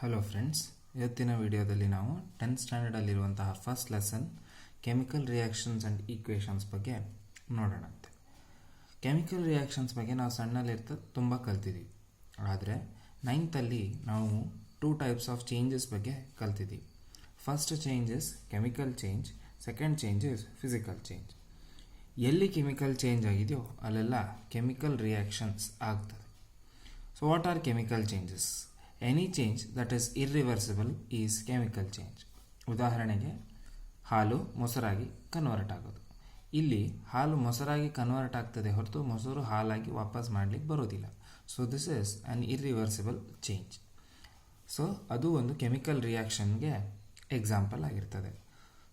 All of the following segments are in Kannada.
ಹಲೋ ಫ್ರೆಂಡ್ಸ್, ಇವತ್ತಿನ ವಿಡಿಯೋದಲ್ಲಿ ನಾವು 10th ಸ್ಟ್ಯಾಂಡರ್ಡಲ್ಲಿರುವಂತಹ first lesson chemical reactions and equations ಬಗ್ಗೆ ನೋಡೋಣಂತೆ. ಕೆಮಿಕಲ್ ರಿಯಾಕ್ಷನ್ಸ್ ಬಗ್ಗೆ ನಾವು ಸಣ್ಣಲ್ಲಿರ್ತ ತುಂಬ ಕಲ್ತಿದ್ದೀವಿ. ಆದರೆ 9th ನಾವು 2 ಟೈಪ್ಸ್ ಆಫ್ ಚೇಂಜಸ್ ಬಗ್ಗೆ ಕಲ್ತಿದ್ದೀವಿ. First change is chemical change, second change is physical change. ಎಲ್ಲಿ ಕೆಮಿಕಲ್ ಚೇಂಜ್ ಆಗಿದೆಯೋ ಅಲ್ಲೆಲ್ಲ ಕೆಮಿಕಲ್ ರಿಯಾಕ್ಷನ್ಸ್ ಆಗ್ತದೆ. So what are chemical changes? Any change that is irreversible is chemical change. ಉದಾಹರಣೆಗೆ ಹಾಲು ಮೊಸರಾಗಿ ಕನ್ವರ್ಟ್ ಆಗೋದು. ಇಲ್ಲಿ ಹಾಲು ಮೊಸರಾಗಿ ಕನ್ವರ್ಟ್ ಆಗ್ತದೆ ಹೊರತು ಮೊಸರು ಹಾಲಾಗಿ ವಾಪಸ್ ಮಾಡಲಿಕ್ಕೆ ಬರೋದಿಲ್ಲ. So this is on irreversible change. So ಅದು ಒಂದು ಕೆಮಿಕಲ್ ರಿಯಾಕ್ಷನ್ಗೆ ಎಕ್ಸಾಂಪಲ್ ಆಗಿರ್ತದೆ.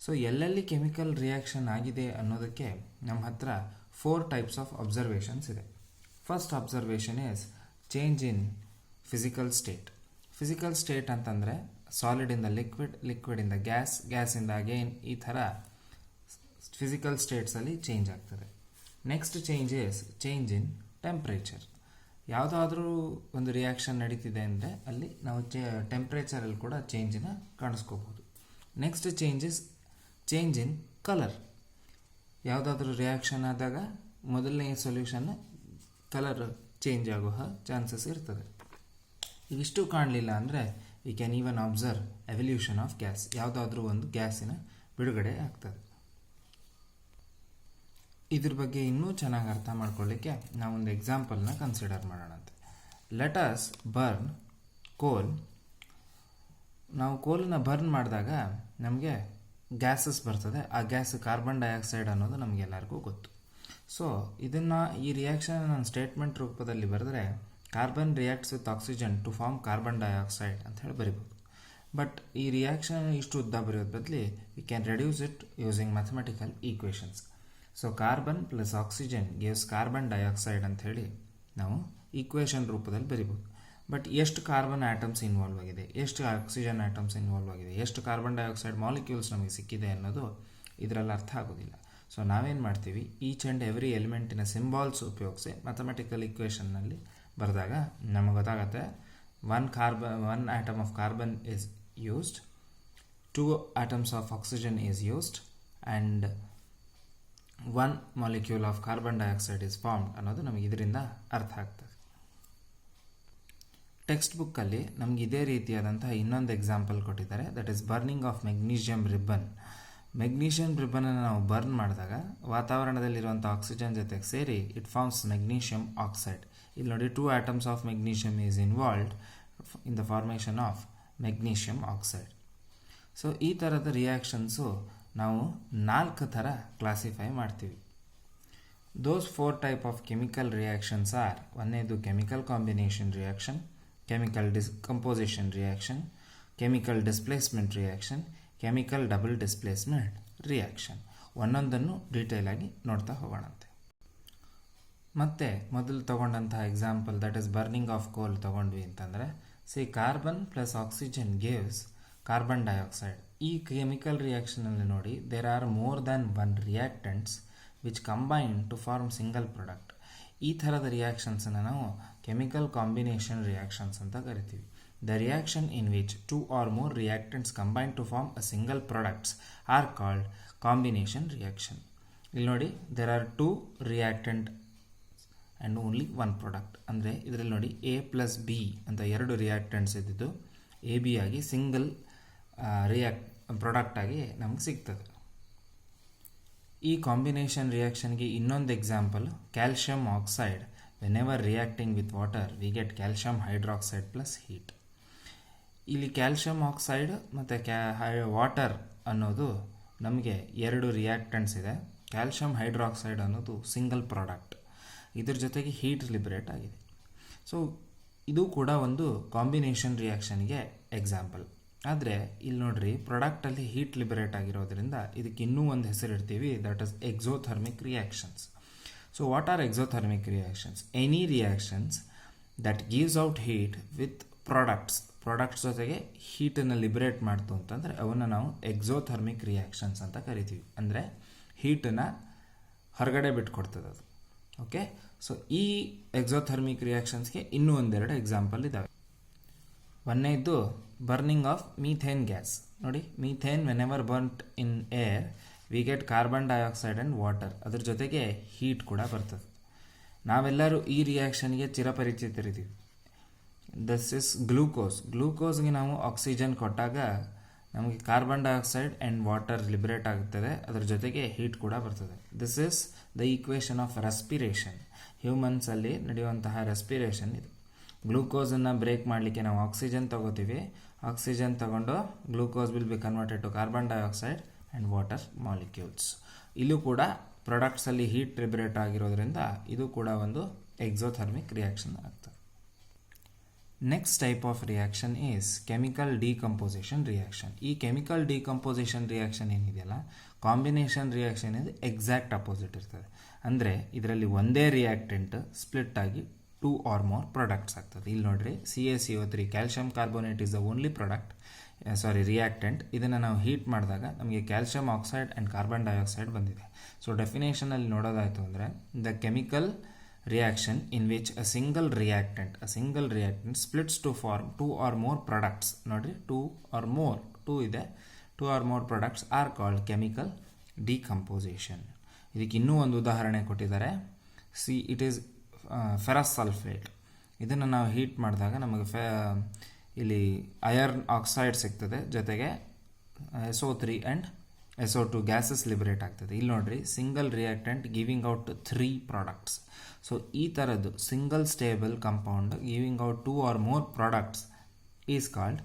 ಸೊ ಎಲ್ಲೆಲ್ಲಿ ಕೆಮಿಕಲ್ ರಿಯಾಕ್ಷನ್ ಆಗಿದೆ ಅನ್ನೋದಕ್ಕೆ ನಮ್ಮ ಹತ್ರ 4 ಟೈಪ್ಸ್ ಆಫ್ ಅಬ್ಸರ್ವೇಷನ್ಸ್ ಇದೆ. First observation is change in physical state. Physical state ಅಂತಂದರೆ ಸಾಲಿಡಿಂದ ಲಿಕ್ವಿಡ್, ಲಿಕ್ವಿಡಿಂದ ಗ್ಯಾಸ್, ಗ್ಯಾಸಿಂದ ಅಗೇನ್, ಈ ಥರ ಫಿಸಿಕಲ್ ಸ್ಟೇಟ್ಸಲ್ಲಿ ಚೇಂಜ್ ಆಗ್ತದೆ. Next change is change in temperature. ಯಾವುದಾದ್ರೂ ಒಂದು ರಿಯಾಕ್ಷನ್ ನಡೀತಿದೆ ಅಂದರೆ ಅಲ್ಲಿ ನಾವು ಟೆಂಪ್ರೇಚರಲ್ಲಿ ಕೂಡ ಚೇಂಜನ್ನ ಕಾಣಿಸ್ಕೋಬೋದು. Next change is change in colour. ಯಾವುದಾದ್ರೂ ರಿಯಾಕ್ಷನ್ ಆದಾಗ ಮೊದಲನೇ ಸೊಲ್ಯೂಷನ್ ಕಲರ್ ಚೇಂಜ್ ಆಗೋ ಚಾನ್ಸಸ್ ಇರ್ತದೆ. ಇವಿಷ್ಟು ಕಾಣಲಿಲ್ಲ ಅಂದರೆ we can even observe evolution of gas. ಯಾವುದಾದ್ರೂ ಒಂದು ಗ್ಯಾಸಿನ ಬಿಡುಗಡೆ ಆಗ್ತದೆ. ಇದ್ರ ಬಗ್ಗೆ ಇನ್ನೂ ಚೆನ್ನಾಗಿ ಅರ್ಥ ಮಾಡ್ಕೊಳ್ಳಿಕ್ಕೆ ನಾವೊಂದು ಎಕ್ಸಾಂಪಲ್ನ ಕನ್ಸಿಡರ್ ಮಾಡೋಣಂತೆ. ಲೆಟ್ ಅಸ್ ಬರ್ನ್ ಕೋಲ್. ನಾವು ಕೋಲನ್ನ ಬರ್ನ್ ಮಾಡಿದಾಗ ನಮಗೆ ಗ್ಯಾಸಸ್ ಬರ್ತದೆ. ಆ ಗ್ಯಾಸ್ ಕಾರ್ಬನ್ ಡೈಆಕ್ಸೈಡ್ ಅನ್ನೋದು ನಮಗೆಲ್ಲರಿಗೂ ಗೊತ್ತು. ಸೊ ಇದನ್ನು ಈ ರಿಯಾಕ್ಷನ್ ನಾನು ಸ್ಟೇಟ್ಮೆಂಟ್ ರೂಪದಲ್ಲಿ ಬರೆದ್ರೆ carbon reacts with oxygen to form carbon dioxide ಅಂತ ಹೇಳಿ ಬರಿಬೋದು. ಬಟ್ ಈ ರಿಯಾಕ್ಷನ್ ಇಷ್ಟು ಉದ್ದ ಬರೆಯೋದು ಬದಲಿ we can reduce it using mathematical equations. So carbon plus oxygen gives carbon dioxide ಅಂತ ಹೇಳಿ ನಾವು ಈಕ್ವೇಷನ್ ರೂಪದಲ್ಲಿ ಬರಿಬೋದು. ಬಟ್ ಎಷ್ಟು ಕಾರ್ಬನ್ ಆಟಮ್ಸ್ ಇನ್ವಾಲ್ವ್ ಆಗಿದೆ, ಎಷ್ಟು ಆಕ್ಸಿಜನ್ ಆಟಮ್ಸ್ ಇನ್ವಾಲ್ವ್ ಆಗಿದೆ, ಎಷ್ಟು ಕಾರ್ಬನ್ ಡೈಆಕ್ಸೈಡ್ ಮಾಲಿಕ್ಯೂಲ್ಸ್ ನಮಗೆ ಸಿಕ್ಕಿದೆ ಅನ್ನೋದು ಇದರಲ್ಲಿ ಅರ್ಥ ಆಗೋದಿಲ್ಲ. ಸೊ ನಾವೇನು ಮಾಡ್ತೀವಿ, ಈಚ್ ಆ್ಯಂಡ್ ಎವ್ರಿ ಎಲಿಮೆಂಟಿನ ಸಿಂಬಾಲ್ಸ್ ಉಪಯೋಗಿಸಿ ಮ್ಯಾಥಮೆಟಿಕಲ್ ಈಕ್ವೇಷನ್ನಲ್ಲಿ ಬರೆದಾಗ ನಮಗೆ ಗೊತ್ತಾಗುತ್ತೆ one atom of carbon is used, 2 atoms of oxygen is used and 1 molecule of carbon dioxide is formed ಅನ್ನೋದು ನಮಗೆ ಇದರಿಂದ ಅರ್ಥ ಆಗ್ತದೆ. ಟೆಕ್ಸ್ಟ್ ಬುಕ್ಕಲ್ಲಿ ನಮಗೆ ಇದೇ ರೀತಿಯಾದಂತಹ ಇನ್ನೊಂದು ಎಕ್ಸಾಂಪಲ್ ಕೊಟ್ಟಿದ್ದಾರೆ. That is burning of magnesium ribbon. Magnesium ರಿಬ್ಬನನ್ನು ನಾವು ಬರ್ನ್ ಮಾಡಿದಾಗ ವಾತಾವರಣದಲ್ಲಿರುವಂಥ ಆಕ್ಸಿಜನ್ ಜೊತೆಗೆ ಸೇರಿ ಇಟ್ ಫಾರ್ಮ್ಸ್ ಮೆಗ್ನೀಷಿಯಂ ಆಕ್ಸೈಡ್. ಇಲ್ಲಿ ನೋಡಿ 2 atoms of magnesium is involved in the formation of magnesium oxide. So ಈ ಥರದ ರಿಯಾಕ್ಷನ್ಸು ನಾವು 4 ಥರ ಕ್ಲಾಸಿಫೈ ಮಾಡ್ತೀವಿ. Those 4 type of chemical reactions are: ಒಂದನೇದು chemical combination reaction, chemical composition reaction, chemical displacement reaction, chemical double displacement reaction. ಒಂದೊಂದನ್ನು ಡೀಟೇಲ್ ಆಗಿ ನೋಡ್ತಾ ಹೋಗೋಣಂತೆ. ಮತ್ತೆ ಮೊದಲು ತಗೊಂಡಂತಹ example that is burning of coal ತಗೊಂಡ್ವಿ ಅಂತಂದರೆ, carbon plus oxygen gives carbon dioxide. ಈ ಕೆಮಿಕಲ್ ರಿಯಾಕ್ಷನಲ್ಲಿ ನೋಡಿ there are more than 1 reactants which combine to form single product. ಈ ಥರದ ರಿಯಾಕ್ಷನ್ಸನ್ನು ನಾವು ಕೆಮಿಕಲ್ ಕಾಂಬಿನೇಷನ್ ರಿಯಾಕ್ಷನ್ಸ್ ಅಂತ ಕರಿತೀವಿ. The reaction in which 2 or more reactants combine to form a single products are called combination reaction. ಇಲ್ಲಿ ನೋಡಿ there are 2 reactant and only 1 product. ಅಂದರೆ ಇದರಲ್ಲಿ ನೋಡಿ A plus B ಅಂತ 2 ರಿಯಾಕ್ಟೆಂಟ್ಸ್ ಇದ್ದಿದ್ದು ಎ ಬಿ ಆಗಿ ಸಿಂಗಲ್ ಪ್ರಾಡಕ್ಟ್ ಆಗಿ ನಮಗೆ ಸಿಗ್ತದೆ. ಈ ಕಾಂಬಿನೇಷನ್ ರಿಯಾಕ್ಷನ್ಗೆ ಇನ್ನೊಂದು example calcium oxide. Whenever reacting with water we get calcium hydroxide plus heat. ಇಲ್ಲಿ ಕ್ಯಾಲ್ಶಿಯಂ ಆಕ್ಸೈಡ್ ಮತ್ತು ವಾಟರ್ ಅನ್ನೋದು ನಮಗೆ 2 ರಿಯಾಕ್ಟೆಂಟ್ಸ್ ಇದೆ. ಕ್ಯಾಲ್ಶಿಯಂ ಹೈಡ್ರಾಕ್ಸೈಡ್ ಅನ್ನೋದು ಸಿಂಗಲ್ ಪ್ರಾಡಕ್ಟ್. ಇದ್ರ ಜೊತೆಗೆ ಹೀಟ್ ಲಿಬರೇಟ್ ಆಗಿದೆ. ಸೊ ಇದು ಕೂಡ ಒಂದು ಕಾಂಬಿನೇಷನ್ ರಿಯಾಕ್ಷನ್ಗೆ ಎಕ್ಸಾಂಪಲ್. ಆದರೆ ಇಲ್ಲಿ ನೋಡ್ರಿ, ಪ್ರಾಡಕ್ಟಲ್ಲಿ ಹೀಟ್ ಲಿಬರೇಟ್ ಆಗಿರೋದ್ರಿಂದ ಇದಕ್ಕೆ ಇನ್ನೂ ಒಂದು ಹೆಸರು ಇಡ್ತೀವಿ, that is exothermic reactions. So what are exothermic reactions? Any reactions that gives out heat with products ಜೊತೆಗೆ ಹೀಟನ್ನು ಲಿಬರೇಟ್ ಮಾಡ್ತು ಅಂತಂದರೆ ಅವನ್ನು ನಾವು ಎಕ್ಸೋಥರ್ಮಿಕ್ ರಿಯಾಕ್ಷನ್ಸ್ ಅಂತ ಕರಿತೀವಿ. ಅಂದರೆ ಹೀಟನ್ನು ಹೊರಗಡೆ ಬಿಟ್ಕೊಡ್ತದೆ ಅದು. ಓಕೆ, ಸೊ ಈ ಎಕ್ಸೋಥರ್ಮಿಕ್ ರಿಯಾಕ್ಷನ್ಸ್ಗೆ ಇನ್ನೂ 1-2 ಎಕ್ಸಾಂಪಲ್ ಇದ್ದಾವೆ. ಒಂದನೇದು ಬರ್ನಿಂಗ್ ಆಫ್ ಮೀಥೇನ್ ಗ್ಯಾಸ್. ನೋಡಿ, methane whenever burnt in air we get carbon dioxide and water. ಅದ್ರ ಜೊತೆಗೆ ಹೀಟ್ ಕೂಡ ಬರ್ತದೆ. ನಾವೆಲ್ಲರೂ ಈ ರಿಯಾಕ್ಷನ್ಗೆ ಚಿರಪರಿಚಿತರಿದ್ದೀವಿ. This is glucose. ಗ್ಲೂಕೋಸ್ಗೆ ನಾವು ಆಕ್ಸಿಜನ್ ಕೊಟ್ಟಾಗ ನಮಗೆ carbon dioxide and water liberate ಆಗುತ್ತದೆ, ಅದರ ಜೊತೆಗೆ ಹೀಟ್ ಕೂಡ ಬರ್ತದೆ. This is the equation of respiration. ಹ್ಯೂಮನ್ಸಲ್ಲಿ ನಡೆಯುವಂತಹ ರೆಸ್ಪಿರೇಷನ್ ಇದು. ಗ್ಲೂಕೋಸನ್ನು ಬ್ರೇಕ್ ಮಾಡಲಿಕ್ಕೆ ನಾವು ಆಕ್ಸಿಜನ್ ತಗೋತೀವಿ. ಆಕ್ಸಿಜನ್ ತಗೊಂಡು glucose will be converted to carbon dioxide and water molecules. ಇಲ್ಲೂ ಕೂಡ ಪ್ರಾಡಕ್ಟ್ಸಲ್ಲಿ ಹೀಟ್ ಲಿಬರೇಟ್ ಆಗಿರೋದ್ರಿಂದ ಇದು ಕೂಡ ಒಂದು ಎಕ್ಸೋಥರ್ಮಿಕ್ ರಿಯಾಕ್ಷನ್ ಆಗ್ತದೆ. Next type of reaction is chemical decomposition reaction. ಈ ಕೆಮಿಕಲ್ ಡಿಕಂಪೋಸಿಷನ್ ರಿಯಾಕ್ಷನ್ ಏನಿದೆಯಲ್ಲ, ಕಾಂಬಿನೇಷನ್ ರಿಯಾಕ್ಷನ್ ಇದು ಎಕ್ಸಾಕ್ಟ್ ಅಪೋಸಿಟ್ ಇರ್ತದೆ. ಅಂದರೆ ಇದರಲ್ಲಿ ಒಂದೇ ರಿಯಾಕ್ಟೆಂಟ್ ಸ್ಪ್ಲಿಟ್ ಆಗಿ 2 or more ಪ್ರಾಡಕ್ಟ್ಸ್ ಆಗ್ತದೆ. ಇಲ್ಲಿ ನೋಡ್ರಿ, CaCO3 calcium carbonate is the only reactant. ಇದನ್ನು ನಾವು ಹೀಟ್ ಮಾಡಿದಾಗ ನಮಗೆ calcium oxide and carbon dioxide ಬಂದಿದೆ. ಸೊ ಡೆಫಿನೇಷನಲ್ಲಿ ನೋಡೋದಾಯಿತು ಅಂದರೆ the chemical reaction in which a single reactant splits to form 2 or more products. ನೋಡ್ರಿ, 2 or more products are called chemical decomposition. ಇದಕ್ಕೆ ಇನ್ನೂ ಒಂದು ಉದಾಹರಣೆ ಕೊಟ್ಟಿದ್ದಾರೆ. It is ferrous sulphate. ಇದನ್ನು ನಾವು ಹೀಟ್ ಮಾಡಿದಾಗ ನಮಗೆ ಇಲ್ಲಿ ಐರನ್ ಆಕ್ಸೈಡ್ ಸಿಗ್ತದೆ, ಜೊತೆಗೆ SO3 and SO2 gases liberate ಆಗ್ತದೆ. ಇಲ್ಲಿ ನೋಡ್ರಿ, single reactant giving out 3 products. So ಈ ಥರದ್ದು single stable compound giving out 2 or more products is called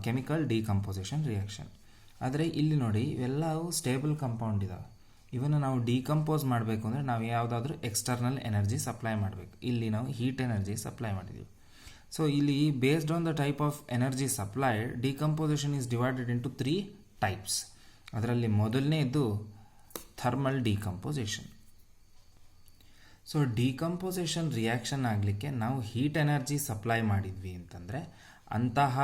chemical decomposition reaction. ಆದರೆ ಇಲ್ಲಿ ನೋಡಿ, ಇವೆಲ್ಲವೂ ಸ್ಟೇಬಲ್ ಕಂಪೌಂಡ್ ಇದಾವೆ. ಇವನ್ನು ನಾವು ಡಿಕಂಪೋಸ್ ಮಾಡಬೇಕು ಅಂದರೆ ನಾವು ಯಾವುದಾದ್ರೂ ಎಕ್ಸ್ಟರ್ನಲ್ ಎನರ್ಜಿ ಸಪ್ಲೈ ಮಾಡಬೇಕು. ಇಲ್ಲಿ ನಾವು ಹೀಟ್ ಎನರ್ಜಿ ಸಪ್ಲೈ ಮಾಡಿದ್ದೀವಿ. ಸೊ ಇಲ್ಲಿ based on the type of energy supplied, decomposition is divided into 3 types. ಅದರಲ್ಲಿ ಮೊದಲನೇದು thermal decomposition. So decomposition reaction ಆಗಲಿಕ್ಕೆ ನಾವು ಹೀಟ್ ಎನರ್ಜಿ ಸಪ್ಲೈ ಮಾಡಿದ್ವಿ ಅಂತಂದರೆ ಅಂತಹ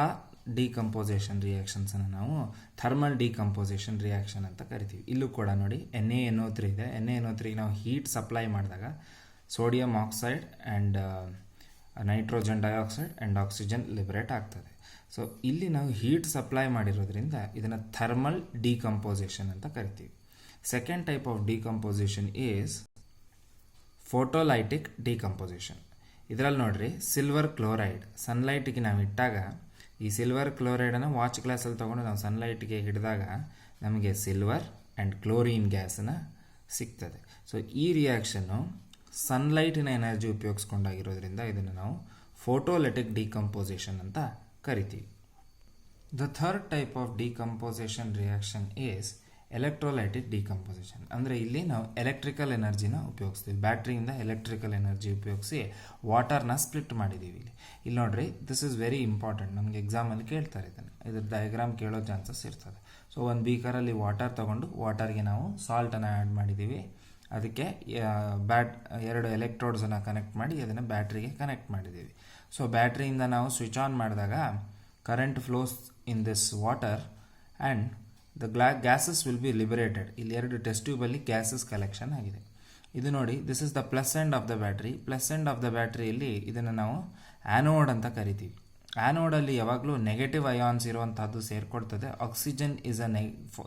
ಡಿಕಂಪೋಸಿಷನ್ ರಿಯಾಕ್ಷನ್ಸನ್ನು ನಾವು ಥರ್ಮಲ್ ಡಿಕಂಪೋಸಿಷನ್ ರಿಯಾಕ್ಷನ್ ಅಂತ ಕರಿತೀವಿ. ಇಲ್ಲೂ ಕೂಡ ನೋಡಿ, NaNO3 ಇದೆ. NaNO3 ನಾವು ಹೀಟ್ ಸಪ್ಲೈ ಮಾಡಿದಾಗ sodium oxide and nitrogen dioxide and oxygen liberate ಆಗ್ತದೆ. ಸೊ ಇಲ್ಲಿ ನಾವು ಹೀಟ್ ಸಪ್ಲೈ ಮಾಡಿರೋದ್ರಿಂದ ಇದನ್ನು ಥರ್ಮಲ್ ಡಿಕಂಪೋಸಿಷನ್ ಅಂತ ಕರಿತೀವಿ. Second type of decomposition is photolytic decomposition. ಇದರಲ್ಲಿ ನೋಡ್ರಿ, ಸಿಲ್ವರ್ ಕ್ಲೋರೈಡ್ ಸನ್ಲೈಟಿಗೆ ನಾವು ಇಟ್ಟಾಗ, ಈ ಸಿಲ್ವರ್ ಕ್ಲೋರೈಡನ್ನು ವಾಚ್ ಗ್ಲಾಸಲ್ಲಿ ತೊಗೊಂಡು ನಾವು ಸನ್ಲೈಟ್ಗೆ ಹಿಡಿದಾಗ ನಮಗೆ ಸಿಲ್ವರ್ ಆ್ಯಂಡ್ ಕ್ಲೋರಿನ್ ಗ್ಯಾಸನ್ನು ಸಿಗ್ತದೆ. ಸೊ ಈ ರಿಯಾಕ್ಷನ್ನು ಸನ್ಲೈಟಿನ ಎನರ್ಜಿ ಉಪಯೋಗಿಸ್ಕೊಂಡಾಗಿರೋದ್ರಿಂದ ಇದನ್ನು ನಾವು ಫೋಟೋಲೈಟಿಕ್ ಡಿಕಂಪೋಸಿಷನ್ ಅಂತ ಕರಿತೀವಿ. The third type of decomposition reaction is electrolytic decomposition. ಅಂದರೆ ಇಲ್ಲಿ ನಾವು ಎಲೆಕ್ಟ್ರಿಕಲ್ ಎನರ್ಜಿನ ಉಪಯೋಗಿಸ್ತೀವಿ. ಬ್ಯಾಟ್ರಿಯಿಂದ ಎಲೆಕ್ಟ್ರಿಕಲ್ ಎನರ್ಜಿ ಉಪಯೋಗಿಸಿ ವಾಟರ್ನ ಸ್ಪ್ಲಿಟ್ ಮಾಡಿದ್ದೀವಿ. ಇಲ್ಲಿ ನೋಡ್ರಿ, ದಿಸ್ ಇಸ್ ವೆರಿ ಇಂಪಾರ್ಟೆಂಟ್. ನಮಗೆ ಎಕ್ಸಾಮಲ್ಲಿ ಕೇಳ್ತಾರೆ ಇದನ್ನು. ಇದ್ರ ಡಯಾಗ್ರಾಮ್ ಕೇಳೋ ಚಾನ್ಸಸ್ ಇರ್ತದೆ. ಸೊ ಒಂದು ಬೀಕರಲ್ಲಿ ವಾಟರ್ ತೊಗೊಂಡು ವಾಟರ್ಗೆ ನಾವು ಸಾಲ್ಟನ್ನು ಆ್ಯಡ್ ಮಾಡಿದ್ದೀವಿ. ಅದಕ್ಕೆ 2 ಎಲೆಕ್ಟ್ರೋಡ್ಸನ್ನು ಕನೆಕ್ಟ್ ಮಾಡಿ ಅದನ್ನು ಬ್ಯಾಟ್ರಿಗೆ ಕನೆಕ್ಟ್ ಮಾಡಿದ್ದೀವಿ. ಸೊ ಬ್ಯಾಟ್ರಿಯಿಂದ ನಾವು ಸ್ವಿಚ್ ಆನ್ ಮಾಡಿದಾಗ current flows in this water and the gases will be liberated. ಇಲ್ಲಿ 2 ಟೆಸ್ಟ್ ಟ್ಯೂಬಲ್ಲಿ ಗ್ಯಾಸಸ್ ಕಲೆಕ್ಷನ್ ಆಗಿದೆ. ಇದು ನೋಡಿ, this is the plus end of the battery. Plus end of the ಬ್ಯಾಟ್ರಿಯಲ್ಲಿ ಇದನ್ನು ನಾವು ಆ್ಯನೋಡ್ ಅಂತ ಕರಿತೀವಿ. ಆ್ಯನೋಡಲ್ಲಿ ಯಾವಾಗಲೂ ನೆಗೆಟಿವ್ ಅಯಾನ್ಸ್ ಇರುವಂಥದ್ದು ಸೇರಿಕೊಡ್ತದೆ. Oxygen is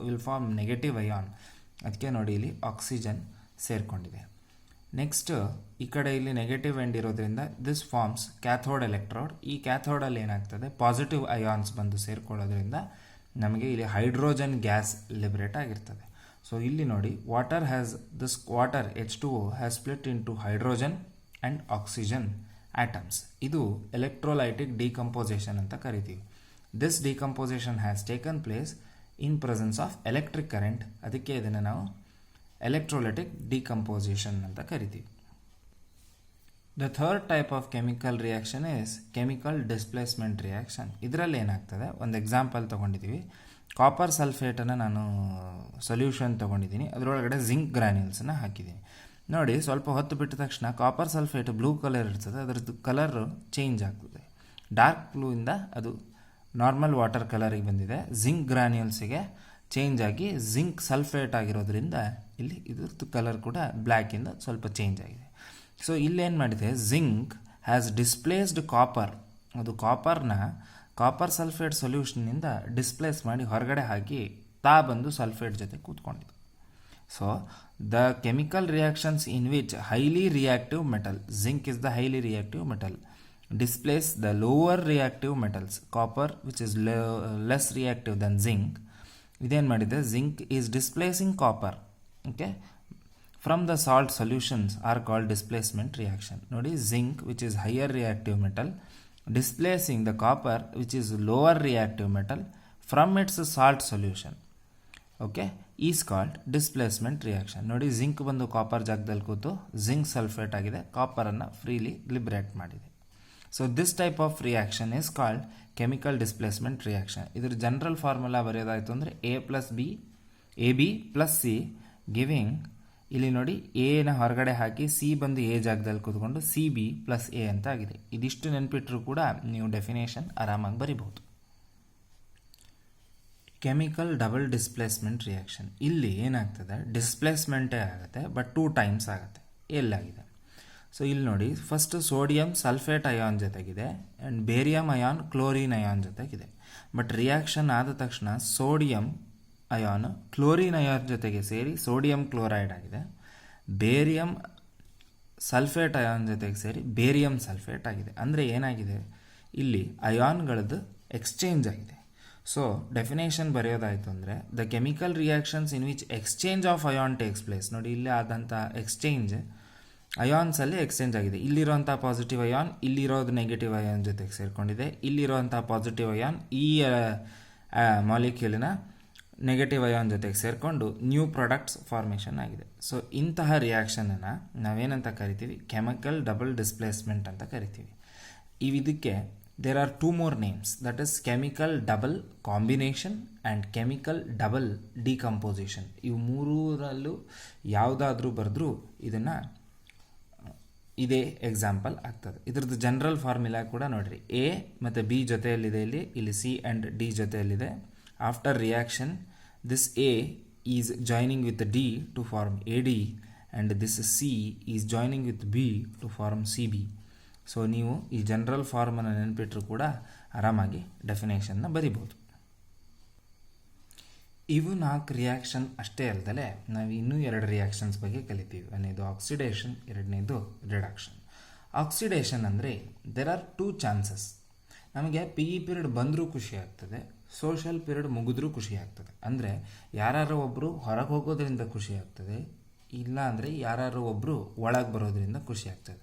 will form negative ion. ಅದಕ್ಕೆ ನೋಡಿ, ಇಲ್ಲಿ ಆಕ್ಸಿಜನ್ ಸೇರಿಕೊಂಡಿದೆ. ನೆಕ್ಸ್ಟ್ ಈ ಕಡೆ ಇಲ್ಲಿ ನೆಗೆಟಿವ್ ಎಂಡ್ ಇರೋದ್ರಿಂದ ದಿಸ್ ಫಾರ್ಮ್ಸ್ ಕ್ಯಾಥೋಡ್ ಎಲೆಕ್ಟ್ರೋಡ್. ಈ ಕ್ಯಾಥೋಡಲ್ಲಿ ಏನಾಗ್ತದೆ, ಪಾಸಿಟಿವ್ ಅಯಾನ್ಸ್ ಬಂದು ಸೇರಿಕೊಳ್ಳೋದ್ರಿಂದ ನಮಗೆ ಇಲ್ಲಿ ಹೈಡ್ರೋಜನ್ ಗ್ಯಾಸ್ ಲಿಬರೇಟ್ ಆಗಿರ್ತದೆ. ಸೊ ಇಲ್ಲಿ ನೋಡಿ, water H2O has split into hydrogen and oxygen atoms. ಇದು ಎಲೆಕ್ಟ್ರೋಲೈಟಿಕ್ ಡಿಕಂಪೋಸಿಷನ್ ಅಂತ ಕರಿತೀವಿ. This decomposition has taken place in presence of electric current. ಅದಕ್ಕೆ ಇದನ್ನು ನಾವು ಎಲೆಕ್ಟ್ರೋಲೈಟಿಕ್ ಡಿಕಂಪೋಸಿಷನ್ ಅಂತ ಕರಿತೀವಿ. The third type of chemical reaction is chemical displacement reaction. ಇದರಲ್ಲಿ ಏನಾಗ್ತದೆ, ಒಂದು ಎಕ್ಸಾಂಪಲ್ ತೊಗೊಂಡಿದ್ದೀವಿ. ಕಾಪರ್ ಸಲ್ಫೇಟನ್ನು ನಾನು ಸೊಲ್ಯೂಷನ್ ತೊಗೊಂಡಿದ್ದೀನಿ. ಅದರೊಳಗಡೆ ಜಿಂಕ್ ಗ್ರಾನ್ಯೂಲ್ಸನ್ನು ಹಾಕಿದ್ದೀನಿ. ನೋಡಿ, ಸ್ವಲ್ಪ ಹೊತ್ತು ಬಿಟ್ಟ ತಕ್ಷಣ ಕಾಪರ್ ಸಲ್ಫೇಟ್ ಬ್ಲೂ ಕಲರ್ ಇರ್ತದೆ, ಅದರದ್ದು ಕಲರು ಚೇಂಜ್ ಆಗ್ತದೆ. ಡಾರ್ಕ್ ಬ್ಲೂಯಿಂದ ಅದು ನಾರ್ಮಲ್ ವಾಟರ್ ಕಲರಿಗೆ ಬಂದಿದೆ. ಜಿಂಕ್ ಗ್ರಾನ್ಯೂಲ್ಸಿಗೆ ಚೇಂಜ್ ಆಗಿ ಜಿಂಕ್ ಸಲ್ಫೇಟ್ ಆಗಿರೋದ್ರಿಂದ ಇಲ್ಲಿ ಇದ್ರದ್ದು ಕಲರ್ ಕೂಡ ಬ್ಲ್ಯಾಕಿಂದ ಸ್ವಲ್ಪ ಚೇಂಜ್ ಆಗಿದೆ. ಸೊ ಇಲ್ಲೇನು ಮಾಡಿದೆ, ಜಿಂಕ್ ಹ್ಯಾಸ್ ಡಿಸ್ಪ್ಲೇಸ್ಡ್ ಕಾಪರ್. ಅದು ಕಾಪರ್ನ ಕಾಪರ್ ಸಲ್ಫೇಟ್ ಸೊಲ್ಯೂಷನ್ನಿಂದ ಡಿಸ್ಪ್ಲೇಸ್ ಮಾಡಿ ಹೊರಗಡೆ ಹಾಕಿ ಬಂದು ಸಲ್ಫೇಟ್ ಜೊತೆ ಕೂತ್ಕೊಂಡಿದೆ. So the chemical reactions in which highly reactive metal, zinc is the highly reactive metal, displace the lower reactive metals, copper which is less reactive than zinc. ಇದೇನು ಮಾಡಿದೆ, zinc is displacing copper, okay, from the salt solutions are called displacement reaction. ನೋಡಿ, zinc which is higher reactive metal displacing the copper which is lower reactive metal from its salt solution, okay, is called displacement reaction. ನೋಡಿ, zinc ಬಂದು ಕಾಪರ್ ಜಾಗದಲ್ಲಿ ಕೂತು zinc ಸಲ್ಫೇಟ್ ಆಗಿದೆ, ಕಾಪರನ್ನು ಫ್ರೀಲಿ ಲಿಬರೇಟ್ ಮಾಡಿದೆ. So this type of reaction is called chemical displacement reaction. ಇದರ ಜನರಲ್ ಫಾರ್ಮುಲಾ ಬರೆಯೋದಾಯಿತು ಅಂದರೆ AB plus C giving, ಇಲ್ಲಿ ನೋಡಿ ಎನ ಹೊರಗಡೆ ಹಾಕಿ ಸಿ ಬಂದು ಎ ಜಾಗದಲ್ಲಿ ಕೂತ್ಕೊಂಡು CB plus A ಅಂತ ಆಗಿದೆ. ಇದಿಷ್ಟು ನೆನಪಿಟ್ಟರೂ ಕೂಡ ನೀವು ಡೆಫಿನೇಷನ್ ಆರಾಮಾಗಿ ಬರಿಬಹುದು. ಕೆಮಿಕಲ್ ಡಬಲ್ ಡಿಸ್ಪ್ಲೇಸ್ಮೆಂಟ್ ರಿಯಾಕ್ಷನ್, ಇಲ್ಲಿ ಏನಾಗ್ತದೆ, ಡಿಸ್ಪ್ಲೇಸ್ಮೆಂಟೇ ಆಗುತ್ತೆ ಬಟ್ 2 ಟೈಮ್ಸ್ ಆಗುತ್ತೆ. ಎಲ್ಲಾಗಿದೆ, ಸೊ ಇಲ್ಲಿ ನೋಡಿ, ಫಸ್ಟ್ ಸೋಡಿಯಂ ಸಲ್ಫೇಟ್ ಅಯಾನ್ ಜೊತೆಗಿದೆ and barium ion chlorine ion ಜೊತೆಗಿದೆ. ಬಟ್ ರಿಯಾಕ್ಷನ್ ಆದ ತಕ್ಷಣ ಸೋಡಿಯಂ ಅಯಾನ್ ಕ್ಲೋರಿನ್ ಅಯಾನ್ ಜೊತೆಗೆ ಸೇರಿ ಸೋಡಿಯಂ ಕ್ಲೋರೈಡ್ ಆಗಿದೆ, ಬೇರಿಯಂ ಸಲ್ಫೇಟ್ ಅಯಾನ್ ಜೊತೆಗೆ ಸೇರಿ ಬೇರಿಯಂ ಸಲ್ಫೇಟ್ ಆಗಿದೆ. ಅಂದರೆ ಏನಾಗಿದೆ, ಇಲ್ಲಿ ಅಯಾನ್ಗಳದ್ದು ಎಕ್ಸ್ಚೇಂಜ್ ಆಗಿದೆ. ಸೊ ಡೆಫಿನೇಷನ್ ಬರೆಯೋದಾಯಿತು ಅಂದರೆ the chemical reactions in which exchange of ion takes place. ನೋಡಿ, ಇಲ್ಲಿ ಆದಂಥ ಎಕ್ಸ್ಚೇಂಜ್ ಅಯಾನ್ಸಲ್ಲಿ ಎಕ್ಸ್ಚೇಂಜ್ ಆಗಿದೆ. ಇಲ್ಲಿರೋಂಥ ಪಾಸಿಟಿವ್ ಅಯಾನ್ ಇಲ್ಲಿರೋದು ನೆಗೆಟಿವ್ ಅಯಾನ್ ಜೊತೆಗೆ ಸೇರಿಕೊಂಡಿದೆ, ಇಲ್ಲಿರೋಂಥ ಪಾಸಿಟಿವ್ ಅಯಾನ್ ಈ ಮಾಲಿಕ್ಯೂಲಿನ ನೆಗೆಟಿವ್ ಅಯಾನ್ ಜೊತೆಗೆ ಸೇರಿಕೊಂಡು ನ್ಯೂ ಪ್ರಾಡಕ್ಟ್ಸ್ ಫಾರ್ಮೇಷನ್ ಆಗಿದೆ. ಸೊ ಇಂತಹ ರಿಯಾಕ್ಷನನ್ನು ನಾವೇನಂತ ಕರಿತೀವಿ, ಕೆಮಿಕಲ್ ಡಬಲ್ ಡಿಸ್ಪ್ಲೇಸ್ಮೆಂಟ್ ಅಂತ ಕರಿತೀವಿ. ಇದಕ್ಕೆ there are 2 more names, that is chemical double combination and chemical double decomposition. ಇವು ಮೂರರಲ್ಲೂ ಯಾವುದಾದ್ರೂ ಬರೆದ್ರೂ ಇದನ್ನು ಇದೇ ಎಕ್ಸಾಂಪಲ್ ಆಗ್ತದೆ. ಇದ್ರದ್ದು ಜನರಲ್ ಫಾರ್ಮುಲಾ ಕೂಡ ನೋಡಿರಿ, ಎ ಮತ್ತು ಬಿ ಜೊತೆಯಲ್ಲಿದೆ, ಇಲ್ಲಿ ಸಿ ಆ್ಯಂಡ್ ಡಿ ಜೊತೆಯಲ್ಲಿದೆ. After reaction this A is joining with D to form AD and this C is joining with B to form CB. So ನೀವು ಈ ಜನರಲ್ ಫಾರ್ಮನ್ನು ನೆನಪಿಟ್ಟರೂ ಕೂಡ ಆರಾಮಾಗಿ ಡೆಫಿನೇಷನ್ನ ಬರಿಬೋದು. ಇವು 4 ರಿಯಾಕ್ಷನ್ ಅಷ್ಟೇ ಅಲ್ಲದೆ ನಾವು ಇನ್ನೂ 2 ರಿಯಾಕ್ಷನ್ಸ್ ಬಗ್ಗೆ ಕಲಿತೀವಿ. ಒಂದನೇದು ಆಕ್ಸಿಡೇಷನ್, ಎರಡನೇದು ರಿಡಕ್ಷನ್. ಆಕ್ಸಿಡೇಷನ್ ಅಂದರೆ ದೇರ್ ಆರ್ 2 ಚಾನ್ಸಸ್. ನಮಗೆ PE ಪೀರಿಯಡ್ ಬಂದರೂ ಖುಷಿ ಆಗ್ತದೆ, ಸೋಷಲ್ ಪೀರಿಯಡ್ ಮುಗಿದ್ರೂ ಖುಷಿ ಆಗ್ತದೆ. ಅಂದರೆ ಯಾರು ಒಬ್ಬರು ಹೊರಗೆ ಹೋಗೋದ್ರಿಂದ ಖುಷಿ ಆಗ್ತದೆ, ಇಲ್ಲ ಅಂದರೆ ಯಾರು ಒಬ್ಬರು ಒಳಗೆ ಬರೋದ್ರಿಂದ ಖುಷಿ ಆಗ್ತದೆ.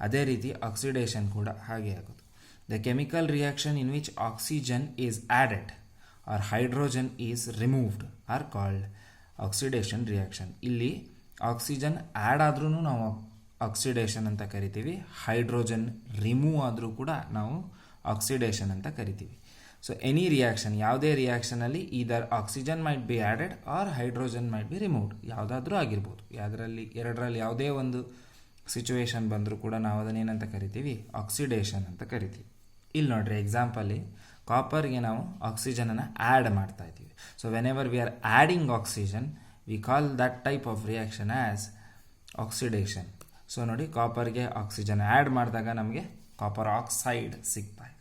ಅದೇ ರೀತಿ ಆಕ್ಸಿಡೇಷನ್ ಕೂಡ ಹಾಗೆ ಆಗೋದು. The chemical reaction in which oxygen is added or hydrogen is removed are called oxidation reaction. ಇಲ್ಲಿ ಆಕ್ಸಿಜನ್ ಆ್ಯಡ್ ಆದ್ರೂ ನಾವು ಆಕ್ಸಿಡೇಷನ್ ಅಂತ ಕರಿತೀವಿ, ಹೈಡ್ರೋಜನ್ ರಿಮೂವ್ ಆದರೂ ಕೂಡ ನಾವು ಆಕ್ಸಿಡೇಷನ್ ಅಂತ ಕರಿತೀವಿ. ಸೊ ಎನಿ ರಿಯಾಕ್ಷನ್, ಯಾವುದೇ ರಿಯಾಕ್ಷನಲ್ಲಿ either oxygen might be added or hydrogen might be removed, ಯಾವುದಾದ್ರೂ ಆಗಿರ್ಬೋದು. ಎರಡರಲ್ಲಿ ಯಾವುದೇ ಒಂದು ಸಿಚುವೇಶನ್ ಬಂದರೂ ಕೂಡ ನಾವು ಅದನ್ನೇನಂತ ಕರಿತೀವಿ, ಆಕ್ಸಿಡೇಷನ್ ಅಂತ ಕರಿತೀವಿ. ಇಲ್ಲಿ ನೋಡ್ರಿ ಎಕ್ಸಾಂಪಲ್ಲಿ ಕಾಪರ್ಗೆ ನಾವು ಆಕ್ಸಿಜನನ್ನು ಆ್ಯಡ್ ಮಾಡ್ತಾ ಇದ್ದೀವಿ. So when ever we are adding oxygen we call that type of reaction as oxidation. So ನೋಡಿ, ಕಾಪರ್ಗೆ ಆಕ್ಸಿಜನ್ ಆ್ಯಡ್ ಮಾಡಿದಾಗ ನಮಗೆ ಕಾಪರ್ ಆಕ್ಸೈಡ್ ಸಿಗ್ತಾ ಇದೆ.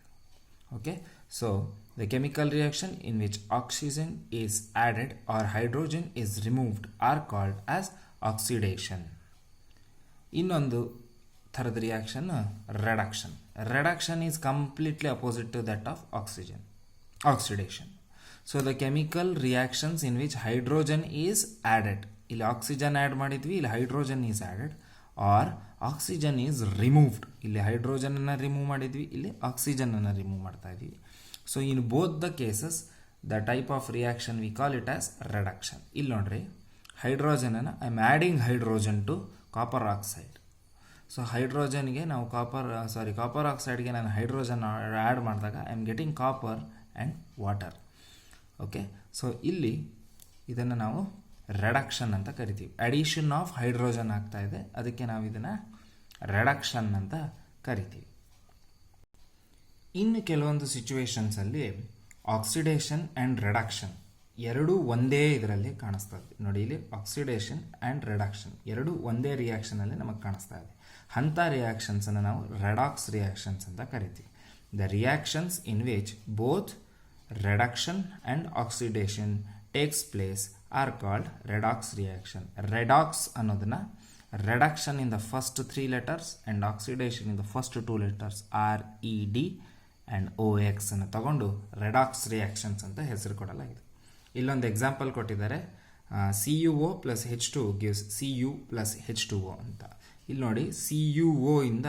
Okay, so the chemical reaction in which oxygen is added or hydrogen is removed are called as oxidation. ಇನ್ನೊಂದು ಥರದ reaction reduction. Reduction is completely opposite to that of oxidation. So the chemical reactions in which hydrogen is added, ಇಲ್ಲಿ ಆಕ್ಸಿಜನ್ ಆ್ಯಡ್ ಮಾಡಿದ್ವಿ, ಇಲ್ಲಿ hydrogen is added, or oxygen is removed, ಇಲ್ಲಿ ಹೈಡ್ರೋಜನನ್ನು ರಿಮೂವ್ ಮಾಡಿದ್ವಿ, ಇಲ್ಲಿ ಆಕ್ಸಿಜನನ್ನು ರಿಮೂವ್ ಮಾಡ್ತಾ ಇದ್ವಿ. So in both the cases the type of reaction we call it as reduction. ಇಲ್ಲಿ ನೋಡ್ರಿ, ಹೈಡ್ರೋಜನನ್ನು I am adding hydrogen to copper oxide. So ಹೈಡ್ರೋಜನ್ಗೆ ನಾವು ಕಾಪರ್ ಆಕ್ಸೈಡ್ಗೆ ನಾನು ಹೈಡ್ರೋಜನ್ ಆ್ಯಡ್ ಮಾಡಿದಾಗ I am getting copper and water. Okay, so ಇಲ್ಲಿ ಇದನ್ನು ನಾವು ರೆಡಕ್ಷನ್ ಅಂತ ಕರಿತೀವಿ. ಅಡಿಷನ್ ಆಫ್ ಹೈಡ್ರೋಜನ್ ಆಗ್ತಾ ಇದೆ, ಅದಕ್ಕೆ ನಾವು ಇದನ್ನು ರೆಡಕ್ಷನ್ ಅಂತ ಕರಿತೀವಿ. ಇನ್ನು ಕೆಲವೊಂದು ಸಿಚುವೇಶನ್ಸಲ್ಲಿ ಆಕ್ಸಿಡೇಷನ್ ಆ್ಯಂಡ್ ರೆಡಕ್ಷನ್ ಎರಡೂ ಒಂದೇ ಇದರಲ್ಲಿ ಕಾಣಿಸ್ತದೆ. ನೋಡಿ, ಇಲ್ಲಿ ಆಕ್ಸಿಡೇಷನ್ ಆ್ಯಂಡ್ ರೆಡಕ್ಷನ್ ಎರಡೂ ಒಂದೇ ರಿಯಾಕ್ಷನಲ್ಲಿ ನಮಗೆ ಕಾಣಿಸ್ತಾ ಇದೆ. ಅಂಥ ರಿಯಾಕ್ಷನ್ಸನ್ನು ನಾವು ರೆಡಾಕ್ಸ್ ರಿಯಾಕ್ಷನ್ಸ್ ಅಂತ ಕರಿತೀವಿ. The reactions in which both reduction and oxidation takes place are called redox reaction. Redox ಅನ್ನೋದನ್ನ reduction in the first 3 letters and oxidation in the first 2 letters RED and OX ಅನ್ನು ತಗೊಂಡು redox reactions ಅಂತ ಹೆಸರು ಕೊಡಲಾಗಿದೆ. ಇಲ್ಲೊಂದು ಎಕ್ಸಾಂಪಲ್ ಕೊಟ್ಟಿದ್ದಾರೆ, CuO plus H2 gives Cu plus H2O ಅಂತ. ಇಲ್ಲಿ ನೋಡಿ CuO ಇಂದ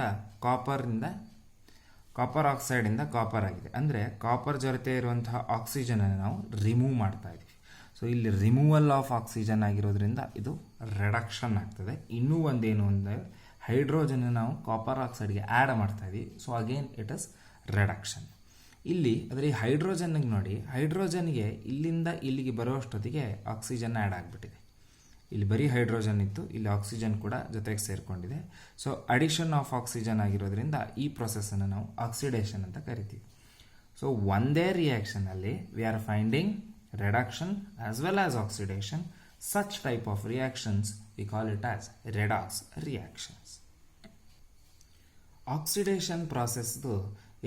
ಕಾಪರ್ ಆಕ್ಸೈಡಿಂದ ಕಾಪರ್ ಆಗಿದೆ, ಅಂದರೆ ಕಾಪರ್ ಜೊತೆ ಇರುವಂತಹ ಆಕ್ಸಿಜನನ್ನು ನಾವು ರಿಮೂವ್ ಮಾಡ್ತಾ ಇದ್ದೀವಿ. ಸೊ ಇಲ್ಲಿ ರಿಮೂವಲ್ ಆಫ್ ಆಕ್ಸಿಜನ್ ಆಗಿರೋದ್ರಿಂದ ಇದು ರಿಡಕ್ಷನ್ ಆಗ್ತದೆ. ಇನ್ನೂ ಒಂದೇನು ಅಂದರೆ ಹೈಡ್ರೋಜನ್ ನಾವು ಕಾಪರ್ ಆಕ್ಸೈಡ್ಗೆ ಆ್ಯಡ್ ಮಾಡ್ತಾ ಇದ್ದೀವಿ. So again it is reduction. ಇಲ್ಲಿ ಆದರೆ ಹೈಡ್ರೋಜನ್ಗೆ ನೋಡಿ, ಹೈಡ್ರೋಜನ್ಗೆ ಇಲ್ಲಿಂದ ಇಲ್ಲಿಗೆ ಬರುವಷ್ಟೊತ್ತಿಗೆ ಆಕ್ಸಿಜನ್ ಆ್ಯಡ್ ಆಗಿಬಿಟ್ಟಿದೆ. ಇಲ್ಲಿ ಬರೀ ಹೈಡ್ರೋಜನ್ ಇತ್ತು, ಇಲ್ಲಿ ಆಕ್ಸಿಜನ್ ಕೂಡ ಜೊತೆಗೆ ಸೇರಿಕೊಂಡಿದೆ. ಸೊ ಅಡಿಷನ್ ಆಫ್ ಆಕ್ಸಿಜನ್ ಆಗಿರೋದ್ರಿಂದ ಈ ಪ್ರೊಸೆಸನ್ನು ನಾವು ಆಕ್ಸಿಡೇಷನ್ ಅಂತ ಕರಿತೀವಿ. ಸೊ ಒಂದೇ ರಿಯಾಕ್ಷನಲ್ಲಿ we are finding reduction as well as oxidation. Such type of reactions we call it as redox reactions. Oxidation ಪ್ರಾಸೆಸ್ದು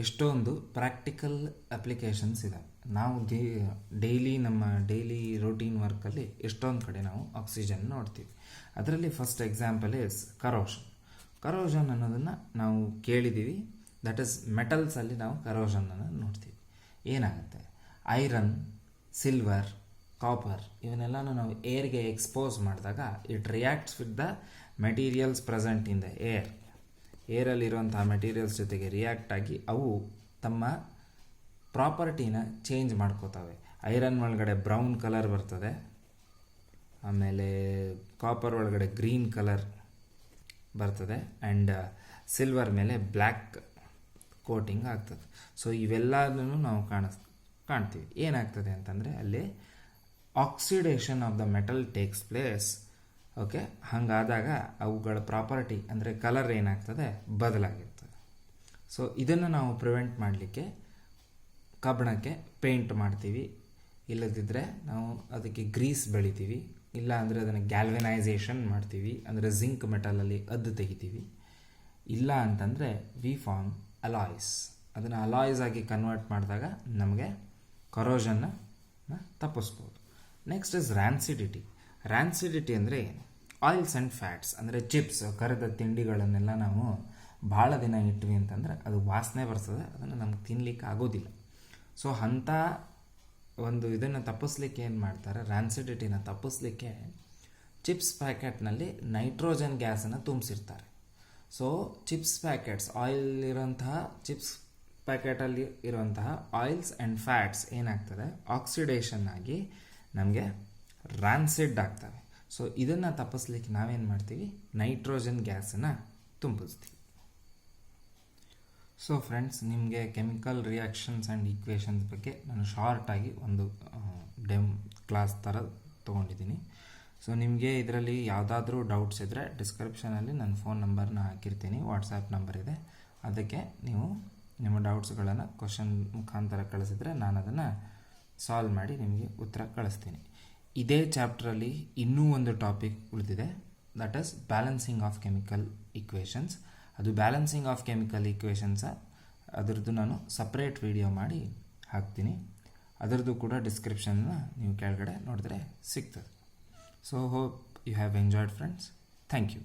ಎಷ್ಟೊಂದು ಪ್ರಾಕ್ಟಿಕಲ್ ಅಪ್ಲಿಕೇಶನ್ಸ್ ಇದೆ. ನಾವು ನಮ್ಮ ಡೈಲಿ ರೂಟೀನ್ ವರ್ಕಲ್ಲಿ ಎಷ್ಟೊಂದು ಕಡೆ ನಾವು ಆಕ್ಸಿಜನ್ ನೋಡ್ತೀವಿ. ಅದರಲ್ಲಿ first example is corrosion. Corrosion ಅನ್ನೋದನ್ನು ನಾವು ಕೇಳಿದ್ದೀವಿ. ದಟ್ ಈಸ್ ಮೆಟಲ್ಸಲ್ಲಿ ನಾವು ಕರೋಷನನ್ನು ನೋಡ್ತೀವಿ. ಏನಾಗುತ್ತೆ, ಐರನ್, ಸಿಲ್ವರ್, ಕಾಪರ್ ಇವನ್ನೆಲ್ಲನೂ ನಾವು ಏರ್ಗೆ ಎಕ್ಸ್ಪೋಸ್ ಮಾಡಿದಾಗ it reacts with the materials present in the ಏರಲ್ಲಿರುವಂತಹ ಮೆಟೀರಿಯಲ್ಸ್ ಜೊತೆಗೆ ರಿಯಾಕ್ಟ್ ಆಗಿ ಅವು ತಮ್ಮ ಪ್ರಾಪರ್ಟಿನ ಚೇಂಜ್ ಮಾಡ್ಕೋತವೆ. ಐರನ್ ಒಳಗಡೆ ಬ್ರೌನ್ ಕಲರ್ ಬರ್ತದೆ, ಆಮೇಲೆ ಕಾಪರ್ ಒಳಗಡೆ ಗ್ರೀನ್ ಕಲರ್ ಬರ್ತದೆ, ಆ್ಯಂಡ್ ಸಿಲ್ವರ್ ಮೇಲೆ ಬ್ಲ್ಯಾಕ್ ಕೋಟಿಂಗ್ ಆಗ್ತದೆ. ಸೊ ಇವೆಲ್ಲದನ್ನು ನಾವು ಕಾಣ್ತೀವಿ. ಏನಾಗ್ತದೆ ಅಂತಂದರೆ ಅಲ್ಲಿ oxidation of the metal takes place. Okay, ಹಾಗಾದಾಗ ಅವುಗಳ ಪ್ರಾಪರ್ಟಿ ಅಂದರೆ ಕಲರ್ ಏನಾಗ್ತದೆ ಬದಲಾಗಿರ್ತದೆ. ಸೊ ಇದನ್ನು ನಾವು ಪ್ರಿವೆಂಟ್ ಮಾಡಲಿಕ್ಕೆ ಕಬ್ಬಿಣಕ್ಕೆ ಪೇಂಟ್ ಮಾಡ್ತೀವಿ, ಇಲ್ಲದಿದ್ದರೆ ನಾವು ಅದಕ್ಕೆ ಗ್ರೀಸ್ ಬೆಳಿತೀವಿ, ಇಲ್ಲ ಅಂದರೆ ಅದನ್ನು ಗ್ಯಾಲ್ವೆನೈಸೇಷನ್ ಮಾಡ್ತೀವಿ, ಅಂದರೆ ಜಿಂಕ್ ಮೆಟಲಲ್ಲಿ ಅದ್ದು ತೆಗಿತೀವಿ. ಇಲ್ಲ ಅಂತಂದರೆ ವಿ ಫಾರ್ಮ್ ಅಲಾಯ್ಸ್. ಅದನ್ನು ಅಲಾಯ್ಸ್ ಆಗಿ ಕನ್ವರ್ಟ್ ಮಾಡಿದಾಗ ನಮಗೆ ಕರೋಷನ್ನ ತಪ್ಪಿಸ್ಬೋದು. Next is rancidity. ರ್ಯಾನ್ಸಿಡಿಟಿ ಅಂದರೆ ಏನು? ಆಯಿಲ್ಸ್ ಆ್ಯಂಡ್ ಫ್ಯಾಟ್ಸ್ ಅಂದರೆ ಚಿಪ್ಸ್, ಕರೆದ ತಿಂಡಿಗಳನ್ನೆಲ್ಲ ನಾವು ಭಾಳ ದಿನ ಇಟ್ವಿ ಅಂತಂದರೆ ಅದು ವಾಸನೆ ಬರ್ತದೆ, ಅದನ್ನು ನಮ್ಗೆ ತಿನ್ನಲಿಕ್ಕೆ ಆಗೋದಿಲ್ಲ. ಸೊ ಅಂಥ ಒಂದು ಇದನ್ನು ತಪ್ಪಿಸ್ಲಿಕ್ಕೆ ಏನು ಮಾಡ್ತಾರೆ, ರ್ಯಾನ್ಸಿಡಿಟಿನ ತಪ್ಪಿಸ್ಲಿಕ್ಕೆ ಚಿಪ್ಸ್ ಪ್ಯಾಕೆಟ್ನಲ್ಲಿ ನೈಟ್ರೋಜನ್ ಗ್ಯಾಸನ್ನು ತುಂಬಿಸಿರ್ತಾರೆ. ಸೊ ಚಿಪ್ಸ್ ಪ್ಯಾಕೆಟ್ಸ್, ಆಯಿಲ್ ಇರೋಂತಹ ಚಿಪ್ಸ್ ಪ್ಯಾಕೆಟಲ್ಲಿ ಇರುವಂತಹ ಆಯಿಲ್ಸ್ ಆ್ಯಂಡ್ ಫ್ಯಾಟ್ಸ್ ಏನಾಗ್ತದೆ, ಆಕ್ಸಿಡೇಷನ್ ಆಗಿ ನಮಗೆ ರ್ಯಾನ್ಸಿಡ್ ಆಗ್ತವೆ. ಸೊ ಇದನ್ನು ತಪ್ಪಿಸ್ಲಿಕ್ಕೆ ನಾವೇನು ಮಾಡ್ತೀವಿ, ನೈಟ್ರೋಜನ್ ಗ್ಯಾಸನ್ನು ತುಂಬಿಸ್ತೀವಿ. ಸೊ ಫ್ರೆಂಡ್ಸ್, ನಿಮಗೆ ಕೆಮಿಕಲ್ ರಿಯಾಕ್ಷನ್ಸ್ ಆ್ಯಂಡ್ ಈಕ್ವೇಷನ್ಸ್ ಬಗ್ಗೆ ನಾನು ಶಾರ್ಟಾಗಿ ಒಂದು ಕ್ಲಾಸ್ ಥರ ತೊಗೊಂಡಿದ್ದೀನಿ. ಸೊ ನಿಮಗೆ ಇದರಲ್ಲಿ ಯಾವುದಾದ್ರೂ ಡೌಟ್ಸ್ ಇದ್ದರೆ ಡಿಸ್ಕ್ರಿಪ್ಷನಲ್ಲಿ ನನ್ನ ಫೋನ್ ನಂಬರ್ನ ಹಾಕಿರ್ತೀನಿ, ವಾಟ್ಸಾಪ್ ನಂಬರ್ ಇದೆ. ಅದಕ್ಕೆ ನೀವು ನಿಮ್ಮ ಡೌಟ್ಸ್ಗಳನ್ನು ಕ್ವಶನ್ ಮುಖಾಂತರ ಕಳಿಸಿದರೆ ನಾನು ಅದನ್ನು ಸಾಲ್ವ್ ಮಾಡಿ ನಿಮಗೆ ಉತ್ತರ ಕಳಿಸ್ತೀನಿ. ಇದೇ ಚಾಪ್ಟ್ರಲ್ಲಿ ಇನ್ನೂ ಒಂದು ಟಾಪಿಕ್ ಉಳಿದಿದೆ, that is balancing of chemical equations. ಅದು ಬ್ಯಾಲೆನ್ಸಿಂಗ್ ಆಫ್ ಕೆಮಿಕಲ್ ಈಕ್ವೇಷನ್ಸ ಅದರದ್ದು ನಾನು ಸಪ್ರೇಟ್ ವಿಡಿಯೋ ಮಾಡಿ ಹಾಕ್ತೀನಿ. ಅದರದ್ದು ಕೂಡ ಡಿಸ್ಕ್ರಿಪ್ಷನ್ನ ನೀವು ಕೆಳಗಡೆ ನೋಡಿದ್ರೆ ಸಿಗ್ತದೆ. So hope you have enjoyed friends. Thank you.